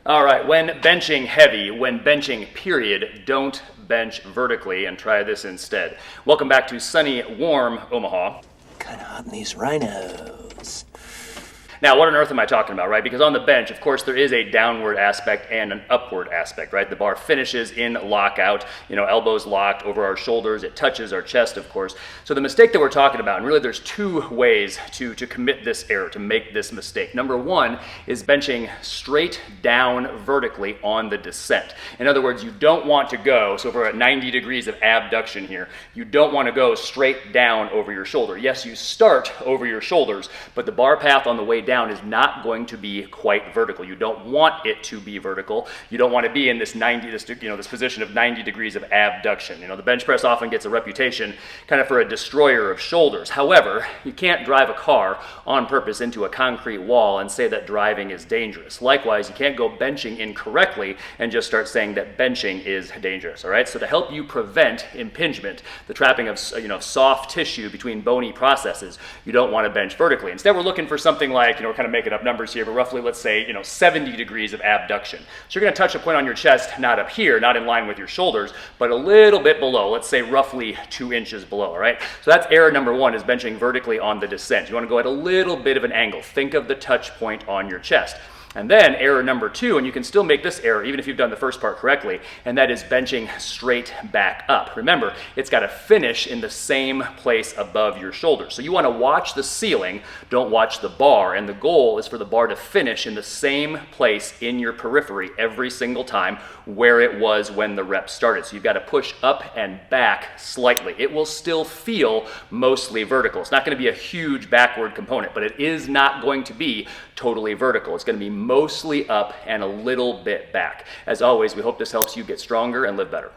All right, when benching heavy, when benching period, don't bench vertically and try this instead. Welcome back to sunny, warm Omaha. Kind of hot in these rhinos. Now, what on earth am I talking about, right? Because on the bench, of course, there is a downward aspect and an upward aspect, right? The bar finishes in lockout, elbows locked over our shoulders. It touches our chest, of course. So the mistake that we're talking about, and really there's two ways to commit this error, to make this mistake. Number one is benching straight down vertically on the descent. In other words, you don't want to go, so if we're at 90 degrees of abduction here, you don't want to go straight down over your shoulder. Yes, you start over your shoulders, but the bar path on the way down is not going to be quite vertical. You don't want it to be vertical. You don't want to be in this this position of 90 degrees of abduction. The bench press often gets a reputation kind of for a destroyer of shoulders. However, you can't drive a car on purpose into a concrete wall and say that driving is dangerous. Likewise, you can't go benching incorrectly and just start saying that benching is dangerous. All right. So to help you prevent impingement, the trapping of soft tissue between bony processes, you don't want to bench vertically. Instead, we're looking for something like we're kind of making up numbers here, but roughly, let's say, 70 degrees of abduction. So you're going to touch a point on your chest, not up here, not in line with your shoulders, but a little bit below, let's say roughly 2 inches below, all right? So that's error number one, is benching vertically on the descent. You want to go at a little bit of an angle. Think of the touch point on your chest. And then error number two, and you can still make this error even if you've done the first part correctly, and that is benching straight back up. Remember, it's got to finish in the same place above your shoulders. So you want to watch the ceiling, don't watch the bar, and the goal is for the bar to finish in the same place in your periphery every single time where it was when the rep started. So you've got to push up and back slightly. It will still feel mostly vertical. It's not going to be a huge backward component, but it is not going to be totally vertical. It's going to be mostly up and a little bit back. As always, we hope this helps you get stronger and live better.